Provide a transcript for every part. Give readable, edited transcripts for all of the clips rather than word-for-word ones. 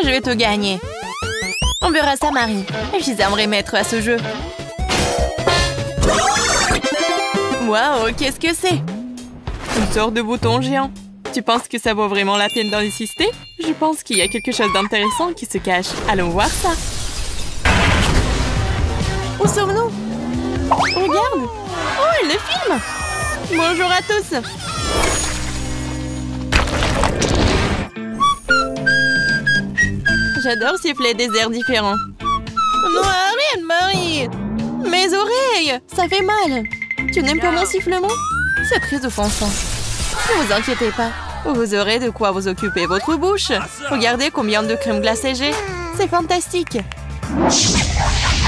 Je vais te gagner. On verra ça, Marie. J'aimerais mettre à ce jeu. Waouh, qu'est-ce que c'est? Une sorte de bouton géant. Tu penses que ça vaut vraiment la peine d'en insister? Je pense qu'il y a quelque chose d'intéressant qui se cache. Allons voir ça. Où sommes-nous? Regarde. Oh, elle le filme. Bonjour à tous. J'adore siffler des airs différents. Non, arrête, Marie. Mes oreilles, ça fait mal. Tu n'aimes pas mon sifflement? C'est très offensant. Ne vous inquiétez pas. Vous aurez de quoi vous occuper votre bouche. Regardez combien de crème glacée j'ai. C'est fantastique.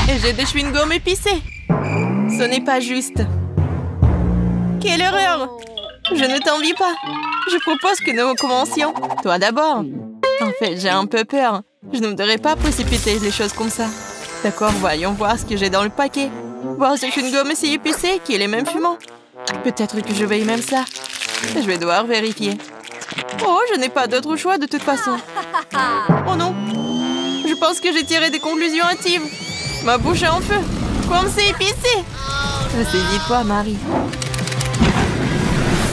Et j'ai des chewing-gums épicés. Ce n'est pas juste. Quelle horreur! Je ne t'envie pas. Je propose que nous commencions. Toi d'abord. En fait, j'ai un peu peur. Je ne voudrais pas précipiter les choses comme ça. D'accord, voyons voir ce que j'ai dans le paquet. Voir ce chewing-gum si épicé qu'il est même fumant. Peut-être que je vais même ça. Je vais devoir vérifier. Oh, je n'ai pas d'autre choix de toute façon. Oh non. Je pense que j'ai tiré des conclusions hâtives. Ma bouche est en feu. Comme c'est épicé. Saisis-toi, Marie.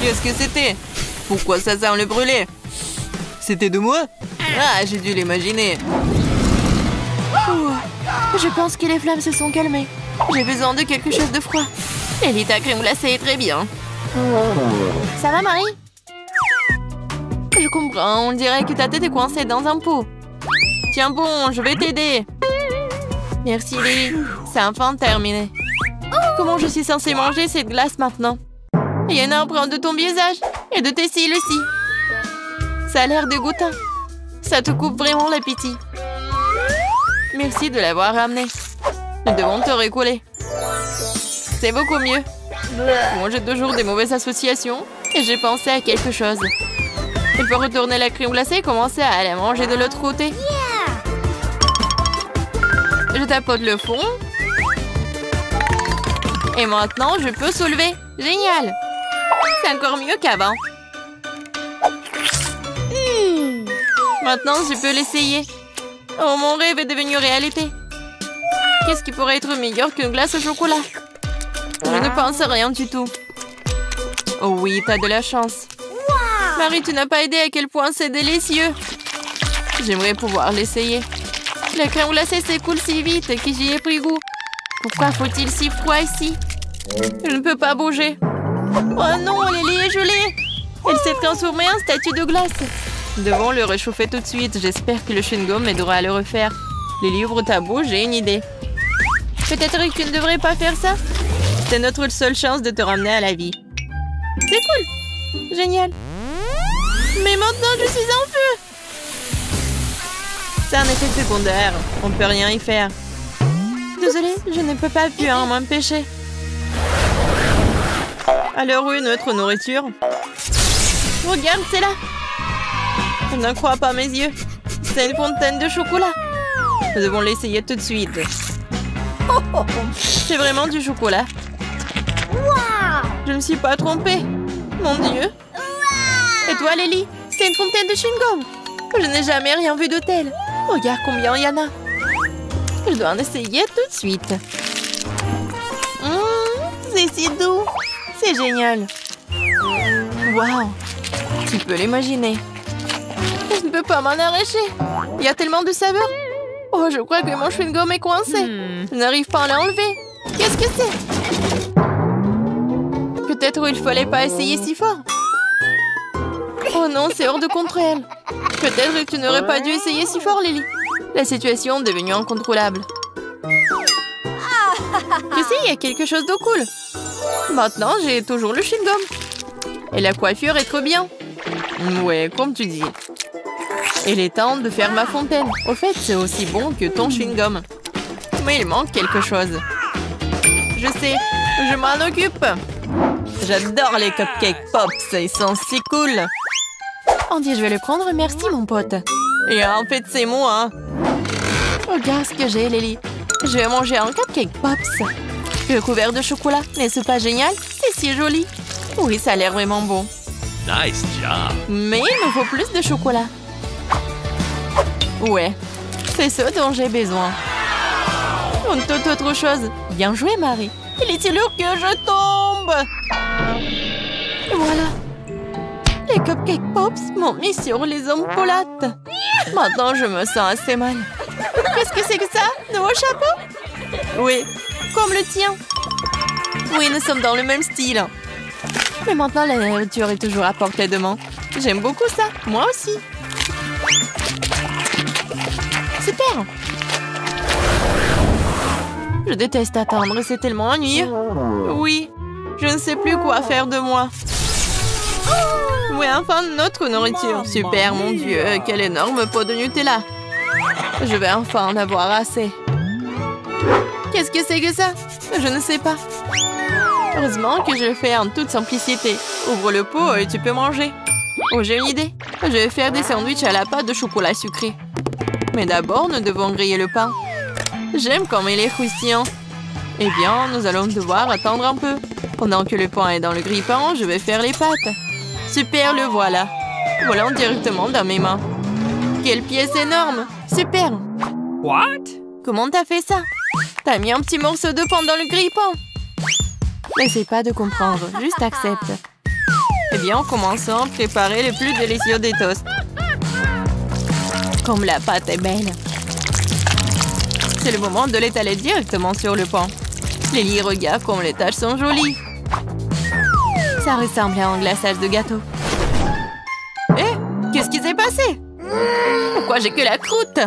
Qu'est-ce que c'était? Pourquoi ça sent le brûlé? C'était de moi? Ah, j'ai dû l'imaginer. Je pense que les flammes se sont calmées. J'ai besoin de quelque chose de froid. Ellie, ta crème glacée est très bien. Ça va, Marie? Je comprends, on dirait que ta tête est coincée dans un pot. Tiens bon, je vais t'aider. Merci, Lily. C'est enfin terminé. Comment je suis censée manger cette glace maintenant? Il y a une empreinte de ton visage et de tes cils aussi. Ça a l'air dégoûtant. Ça te coupe vraiment l'appétit. Merci de l'avoir ramené. Nous devons te récouler. C'est beaucoup mieux. Bon, j'ai toujours des mauvaises associations et j'ai pensé à quelque chose. Il faut retourner la crème glacée et commencer à la manger de l'autre côté. Je tapote le fond. Et maintenant, je peux soulever. Génial! C'est encore mieux qu'avant. Maintenant, je peux l'essayer. Oh, mon rêve est devenu réalité. Qu'est-ce qui pourrait être meilleur qu'une glace au chocolat? Je ne pense à rien du tout. Oh oui, t'as de la chance. Marie, tu n'as pas aidé à quel point c'est délicieux. J'aimerais pouvoir l'essayer. La crème glacée s'écoule si vite que j'y ai pris goût. Pourquoi faut-il si froid ici? Je ne peux pas bouger. Oh non, Lily est gelée. Elle s'est transformée en statue de glace. Nous devons le réchauffer tout de suite. J'espère que le chewing-gum m'aidera à le refaire. Lily, ouvre ta bouche, j'ai une idée. Peut-être que tu ne devrais pas faire ça. C'est notre seule chance de te ramener à la vie. C'est cool. Génial. Mais maintenant, je suis en feu. C'est un effet secondaire. On ne peut rien y faire. Désolée, je ne peux pas appuyer en m'empêcher. Alors où est notre nourriture? Regarde, c'est là. Je ne crois pas mes yeux. C'est une fontaine de chocolat. Nous devons l'essayer tout de suite. C'est vraiment du chocolat. Je ne me suis pas trompée. Mon Dieu. Et toi, Lily? C'est une fontaine de chewing-gum. Je n'ai jamais rien vu de tel. Regarde combien il y en a. Je dois en essayer tout de suite. C'est si doux. C'est génial. Waouh. Tu peux l'imaginer. Je ne peux pas m'en arracher. Il y a tellement de saveurs. Oh, je crois que mon chewing-gum est coincé. Je n'arrive pas à l'enlever. Qu'est-ce que c'est? Peut-être il ne fallait pas essayer si fort. Oh non, c'est hors de contrôle. Peut-être que tu n'aurais pas dû essayer si fort, Lily. La situation est devenue incontrôlable. Tu sais, il y a quelque chose de cool. Maintenant, j'ai toujours le chewing-gum. Et la coiffure est trop bien. Ouais, comme tu dis. Il est temps de faire ma fontaine. Au fait, c'est aussi bon que ton chewing-gum. Mais il manque quelque chose. Je sais, je m'en occupe. J'adore les cupcakes pops, ils sont si cool. Andy, je vais le prendre, merci mon pote. Et en fait, c'est moi. Regarde ce que j'ai, Lily. Je vais manger un cupcake pops. Recouvert de chocolat, n'est-ce pas génial? C'est si joli. Oui, ça a l'air vraiment bon. Nice job. Mais il me faut plus de chocolat. Ouais, c'est ce dont j'ai besoin. Toute autre chose. Bien joué, Marie. Il est lourd que je tombe. Et voilà. Les Cupcake Pops m'ont mis sur les omoplates. Maintenant, je me sens assez mal. Qu'est-ce que c'est que ça? Nouveau chapeau? Oui, comme le tien. Oui, nous sommes dans le même style. Mais maintenant, la nourriture est toujours à portée de main. J'aime beaucoup ça. Moi aussi. Super. Je déteste attendre, c'est tellement ennuyeux. Oui, je ne sais plus quoi faire de moi. Oui, enfin, notre nourriture. Super, mon Dieu, quel énorme pot de Nutella. Je vais enfin en avoir assez. Qu'est-ce que c'est que ça? Je ne sais pas. Heureusement que je le fais en toute simplicité. Ouvre le pot et tu peux manger. Oh, j'ai une idée. Je vais faire des sandwichs à la pâte de chocolat sucré. Mais d'abord, nous devons griller le pain. J'aime comme il est croustillant. Eh bien, nous allons devoir attendre un peu. Pendant que le pain est dans le grille-pain, je vais faire les pâtes. Super, le voilà. Volant directement dans mes mains. Quelle pièce énorme! Super! What? Comment t'as fait ça? T'as mis un petit morceau de pain dans le grille-pain. N'essaie pas de comprendre, juste accepte. Eh bien, commençons à préparer le plus délicieux des toasts. Comme la pâte est belle. C'est le moment de l'étaler directement sur le pain. Lily, regarde comme les taches sont jolies. Ça ressemble à un glaçage de gâteau. Eh, qu'est-ce qui s'est passé? Pourquoi j'ai que la croûte?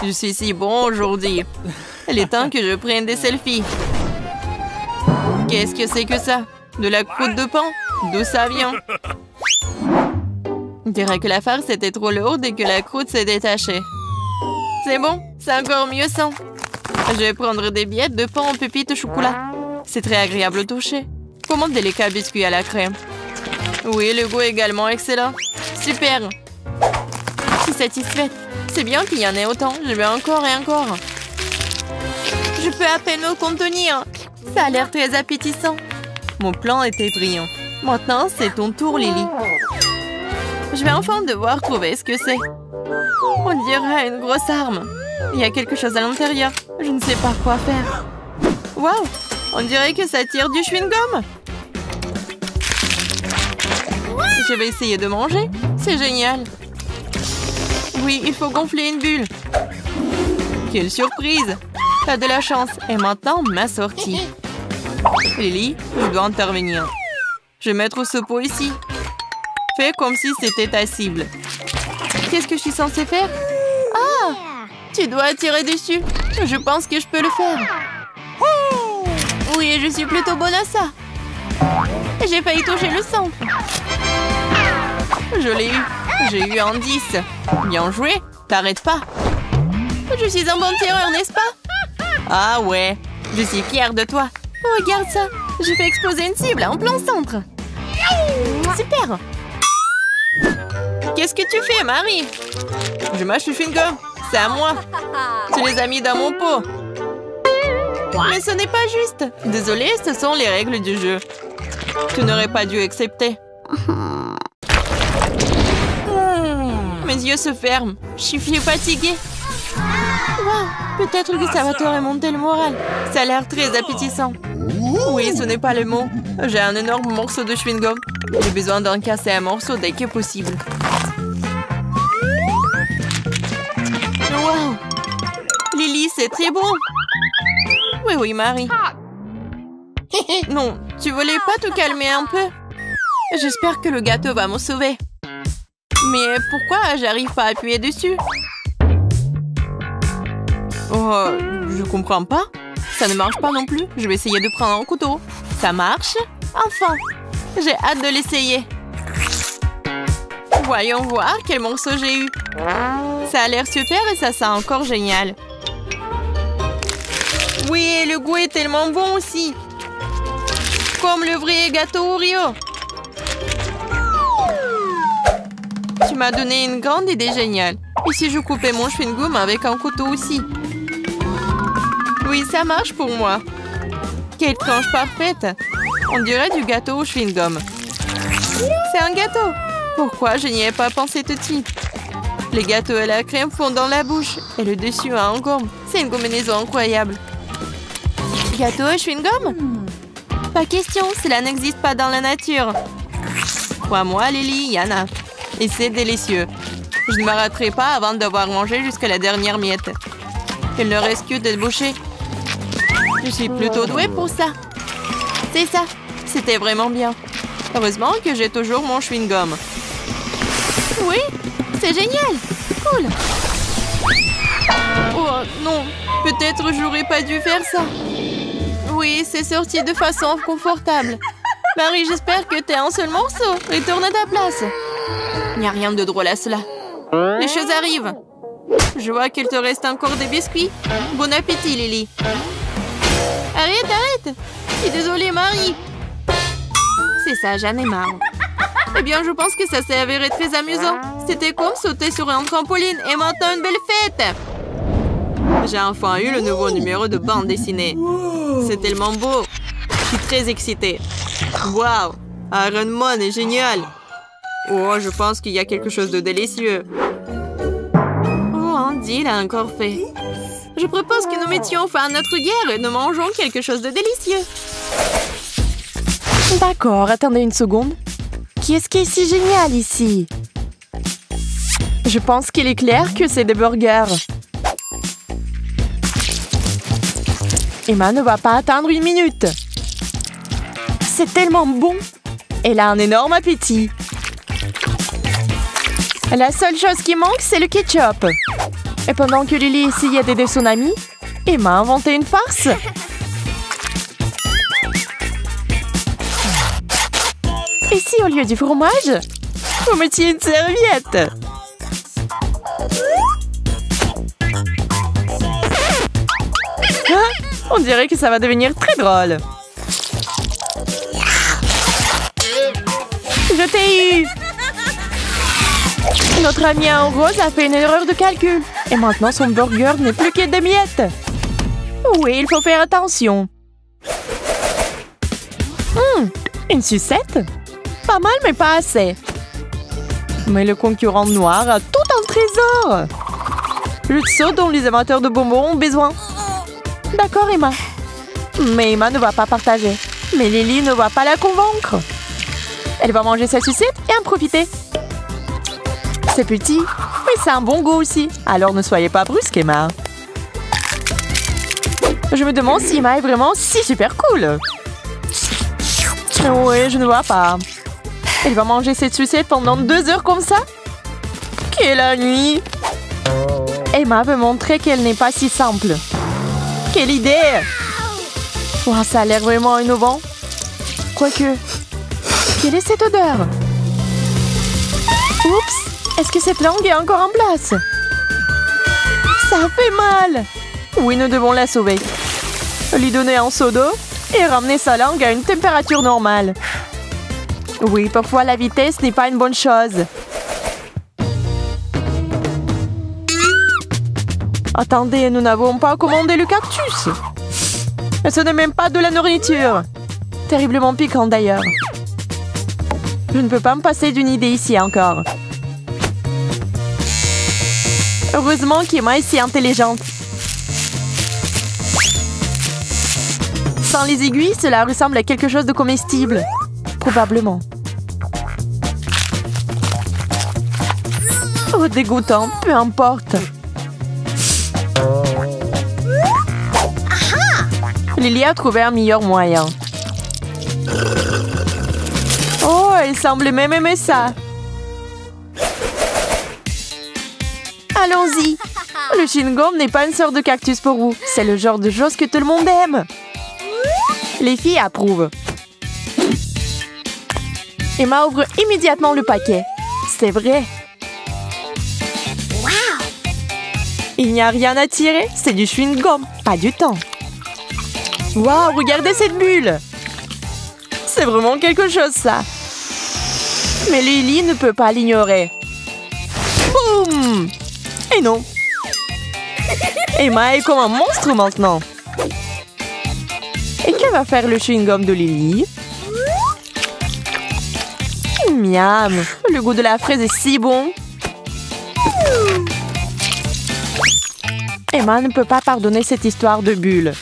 Je suis si bon aujourd'hui. Il est temps que je prenne des selfies. Qu'est-ce que c'est que ça? De la croûte de pain? D'où ça vient? On dirait que la farce était trop lourde et que la croûte s'est détachée. C'est bon, c'est encore mieux sans. Je vais prendre des billettes de pain en pépites au chocolat. C'est très agréable au toucher. Comme un délicat biscuit à la crème. Oui, le goût est également excellent. Super. Je suis satisfaite. C'est bien qu'il y en ait autant. Je veux encore et encore. Je peux à peine me contenir. Ça a l'air très appétissant. Mon plan était brillant. Maintenant, c'est ton tour, Lily. Je vais enfin devoir trouver ce que c'est. On dirait une grosse arme. Il y a quelque chose à l'intérieur. Je ne sais pas quoi faire. Waouh! On dirait que ça tire du chewing-gum. Je vais essayer de manger. C'est génial. Oui, il faut gonfler une bulle. Quelle surprise! T'as de la chance. Et maintenant, ma sortie. Lily, je dois intervenir. Je vais mettre ce pot ici. Fais comme si c'était ta cible. Qu'est-ce que je suis censée faire? Ah! Tu dois tirer dessus. Je pense que je peux le faire. Oui, je suis plutôt bonne à ça. J'ai failli toucher le centre. Je l'ai eu. J'ai eu un 10. Bien joué. T'arrêtes pas. Je suis un bon tireur, n'est-ce pas? Ah ouais. Je suis fière de toi. Regarde ça. J'ai fait exploser une cible en plein centre. Super. Qu'est-ce que tu fais, Marie? Je mâche le chewing-gum. C'est à moi. Tu les as mis dans mon pot. Mais ce n'est pas juste. Désolée, ce sont les règles du jeu. Tu n'aurais pas dû accepter. Mes yeux se ferment. Je suis fatiguée. Wow, peut-être que ça va te remonter le moral. Ça a l'air très appétissant. Oui, ce n'est pas le mot. J'ai un énorme morceau de chewing-gum. J'ai besoin d'en casser un morceau dès que possible. Wow! Lily, c'est très bon! Oui, oui, Marie. Non, tu voulais pas te calmer un peu? J'espère que le gâteau va me sauver. Mais pourquoi j'arrive pas à appuyer dessus? Oh, je comprends pas. Ça ne marche pas non plus. Je vais essayer de prendre un couteau. Ça marche? Enfin! J'ai hâte de l'essayer. Voyons voir quel morceau j'ai eu. Ça a l'air super et ça sent encore génial. Oui, le goût est tellement bon aussi. Comme le vrai gâteau Oreo. Tu m'as donné une grande idée géniale. Et si je coupais mon chewing-gum avec un couteau aussi? Oui, ça marche pour moi. Quelle tranche parfaite. On dirait du gâteau au chewing-gum. C'est un gâteau. Pourquoi je n'y ai pas pensé tout de suite? Les gâteaux et la crème fondent dans la bouche. Et le dessus a un gomme. C'est une combinaison incroyable. Gâteau et chewing-gum? Pas question, cela n'existe pas dans la nature. Crois-moi, Lily, il y en a. Et c'est délicieux. Je ne m'arrêterai pas avant d'avoir mangé jusqu'à la dernière miette. Il ne reste que de boucher. Je suis plutôt douée pour ça. C'est ça. C'était vraiment bien. Heureusement que j'ai toujours mon chewing-gum. Oui, c'est génial. Cool. Oh non, peut-être j'aurais pas dû faire ça. Oui, c'est sorti de façon confortable. Marie, j'espère que t'es un seul morceau. Retourne à ta place. Il n'y a rien de drôle à cela. Les choses arrivent. Je vois qu'il te reste encore des biscuits. Bon appétit, Lily. Arrête, arrête. Je suis désolée, Marie. C'est ça, j'en ai marre. Eh bien, je pense que ça s'est avéré très amusant. C'était comme sauter sur un trampoline et maintenant une belle fête. J'ai enfin eu le nouveau numéro de bande dessinée. C'est tellement beau. Je suis très excitée. Waouh, Iron Man est génial. Oh, je pense qu'il y a quelque chose de délicieux. Oh, Andy l'a encore fait. Je propose que nous mettions fin à notre guerre et nous mangeons quelque chose de délicieux. D'accord, attendez une seconde. Qu'est-ce qui est si génial ici? Je pense qu'il est clair que c'est des burgers. Emma ne va pas attendre une minute. C'est tellement bon. Elle a un énorme appétit. La seule chose qui manque, c'est le ketchup. Et pendant que Lily essayait d'aider son amie, Emma a inventé une farce. Et si, au lieu du fromage, vous mettiez une serviette? Hein? On dirait que ça va devenir très drôle. Je t'ai eu! Notre ami en rose a fait une erreur de calcul. Et maintenant, son burger n'est plus que des miettes. Oui, il faut faire attention. Une sucette? Pas mal, mais pas assez. Mais le concurrent noir a tout un trésor. Le saut dont les amateurs de bonbons ont besoin. D'accord, Emma. Mais Emma ne va pas partager. Mais Lily ne va pas la convaincre. Elle va manger sa sucette et en profiter. C'est petit, mais c'est un bon goût aussi. Alors ne soyez pas brusque, Emma. Je me demande si Emma est vraiment si super cool. Oui, je ne vois pas. Elle va manger cette sucette pendant 2 heures comme ça? Quelle nuit! Emma veut montrer qu'elle n'est pas si simple. Quelle idée! Wow, ça a l'air vraiment innovant. Quoique, quelle est cette odeur? Oups! Est-ce que cette langue est encore en place? Ça fait mal! Oui, nous devons la sauver. Lui donner un seau d'eau et ramener sa langue à une température normale. Oui, parfois la vitesse n'est pas une bonne chose. Attendez, nous n'avons pas commandé le cactus. Et ce n'est même pas de la nourriture. Terriblement piquant d'ailleurs. Je ne peux pas me passer d'une idée ici encore. Heureusement qu'Emma est si intelligente. Sans les aiguilles, cela ressemble à quelque chose de comestible. Probablement. Oh, dégoûtant, peu importe. Lily a trouvé un meilleur moyen. Oh, elle semble même aimer ça. Allons-y. Le chewing-gum n'est pas une sorte de cactus pour vous. C'est le genre de chose que tout le monde aime. Les filles approuvent. Emma ouvre immédiatement le paquet. C'est vrai. Il n'y a rien à tirer. C'est du chewing-gum, pas du temps. Waouh, regardez cette bulle. C'est vraiment quelque chose, ça. Mais Lily ne peut pas l'ignorer. Boum! Et non. Emma est comme un monstre maintenant. Et que va faire le chewing-gum de Lily? Miam! Le goût de la fraise est si bon. Emma ne peut pas pardonner cette histoire de bulle.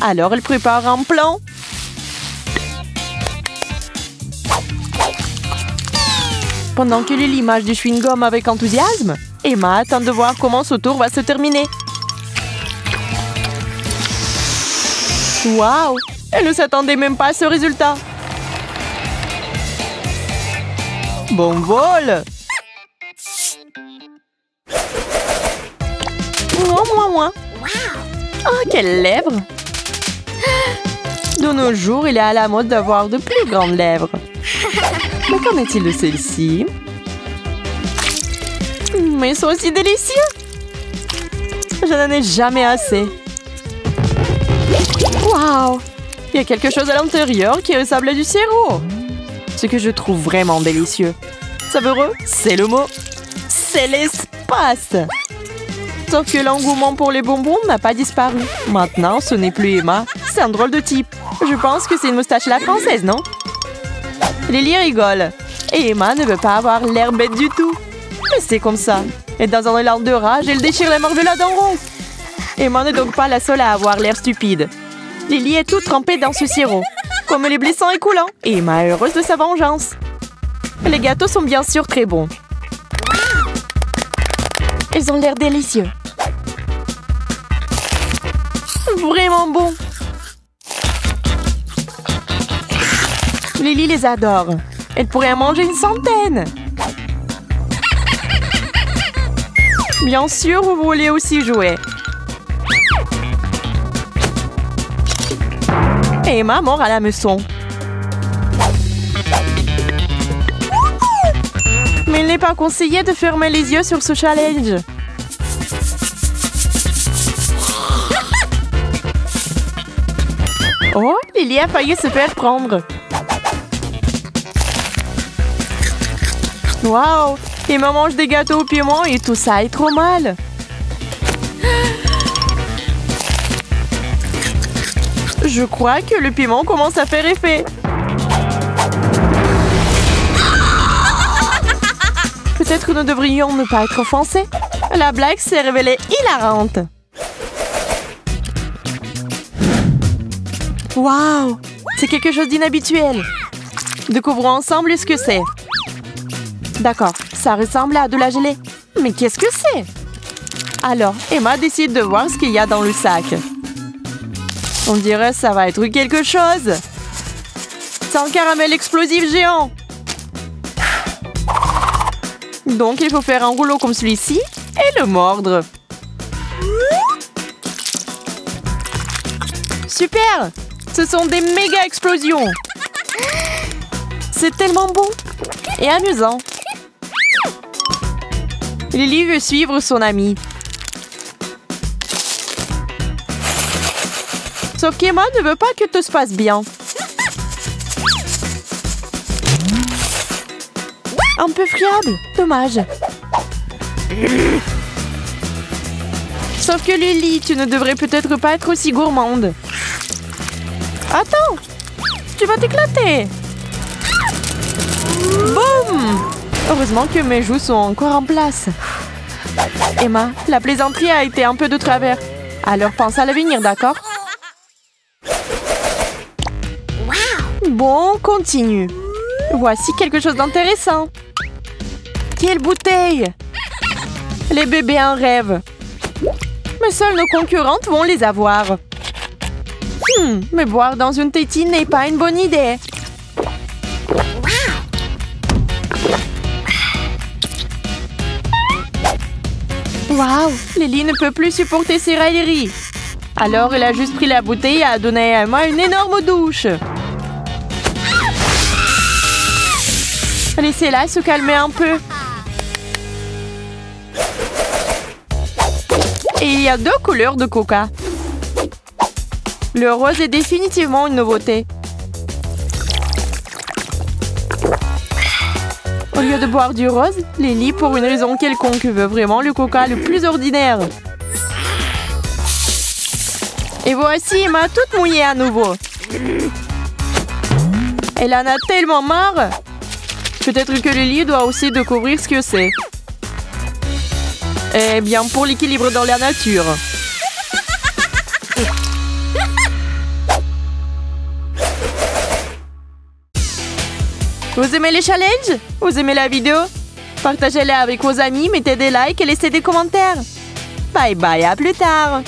Alors elle prépare un plan. Pendant que Lily mâche du chewing-gum avec enthousiasme, Emma attend de voir comment ce tour va se terminer. Waouh! Elle ne s'attendait même pas à ce résultat. Bon vol! Mouah, mouah, mouah. Oh, quelles lèvres! De nos jours, il est à la mode d'avoir de plus grandes lèvres. Mais qu'en est-il de celle-ci? Mais ils sont aussi délicieux! Je n'en ai jamais assez. Waouh! Il y a quelque chose à l'intérieur qui ressemble à du sirop. Ce que je trouve vraiment délicieux. Savoureux, c'est le mot. C'est l'espace! Sauf que l'engouement pour les bonbons n'a pas disparu. Maintenant, ce n'est plus Emma. C'est un drôle de type. Je pense que c'est une moustache à la française, non? Lily rigole. Et Emma ne veut pas avoir l'air bête du tout. Mais c'est comme ça. Et dans un élan de rage, elle déchire la marmelade en rond. Emma n'est donc pas la seule à avoir l'air stupide. Lily est toute trempée dans ce sirop, comme elle est blessant et coulant. Et Emma est heureuse de sa vengeance. Les gâteaux sont bien sûr très bons. Ils ont l'air délicieux. Vraiment bons. Lily les adore. Elle pourrait en manger une centaine. Bien sûr, vous voulez aussi jouer. Et Emma mord à la meçon. Mais il n'est pas conseillé de fermer les yeux sur ce challenge. Oh, Lily a failli se faire prendre. Waouh! Emma mange des gâteaux au piment et tout ça est trop mal. Je crois que le piment commence à faire effet. Peut-être que nous devrions ne pas être offensés. La blague s'est révélée hilarante. Waouh! C'est quelque chose d'inhabituel. Découvrons ensemble ce que c'est. D'accord, ça ressemble à de la gelée. Mais qu'est-ce que c'est? Alors, Emma décide de voir ce qu'il y a dans le sac. On dirait que ça va être quelque chose. C'est un caramel explosif géant. Donc, il faut faire un rouleau comme celui-ci et le mordre. Super! Ce sont des méga explosions. C'est tellement bon et amusant. Lily veut suivre son amie. Sauf qu'Emma ne veut pas que tout se passe bien. Un peu friable, dommage. Sauf que Lily, tu ne devrais peut-être pas être aussi gourmande. Attends, tu vas t'éclater. Boum! Heureusement que mes joues sont encore en place. Emma, la plaisanterie a été un peu de travers. Alors pense à l'avenir, d'accord? Bon, on continue. Voici quelque chose d'intéressant. Quelle bouteille! Les bébés en rêvent. Mais seules nos concurrentes vont les avoir. Mais boire dans une tétine n'est pas une bonne idée. Waouh! Lily ne peut plus supporter ses railleries. Alors elle a juste pris la bouteille et a donné à Emma une énorme douche. Laissez-la se calmer un peu. Et il y a 2 couleurs de coca. Le rose est définitivement une nouveauté. Au lieu de boire du rose, Lily, pour une raison quelconque, veut vraiment le coca le plus ordinaire. Et voici Emma toute mouillée à nouveau. Elle en a tellement marre. Peut-être que Lily doit aussi découvrir ce que c'est. Eh bien, pour l'équilibre dans la nature. Vous aimez les challenges? Vous aimez la vidéo? Partagez-la avec vos amis, mettez des likes et laissez des commentaires. Bye bye, à plus tard!